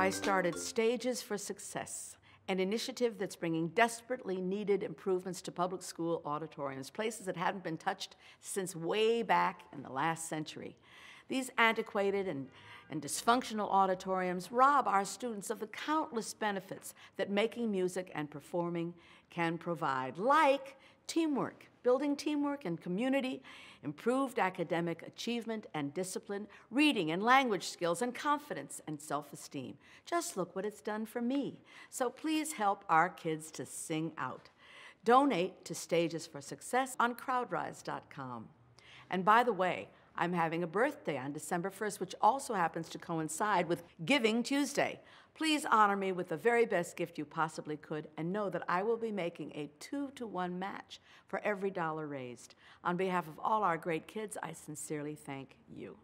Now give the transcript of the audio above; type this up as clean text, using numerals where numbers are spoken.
I started Stages for Success, an initiative that's bringing desperately needed improvements to public school auditoriums, places that hadn't been touched since way back in the last century. These antiquated and dysfunctional auditoriums rob our students of the countless benefits that making music and performing can provide, like teamwork, building teamwork and community, improved academic achievement and discipline, reading and language skills, and confidence and self-esteem. Just look what it's done for me. So please help our kids to sing out. Donate to Stages for Success on crowdrise.com. And by the way, I'm having a birthday on December 1st, which also happens to coincide with Giving Tuesday. Please honor me with the very best gift you possibly could, and know that I will be making a 2-to-1 match for every dollar raised. On behalf of all our great kids, I sincerely thank you.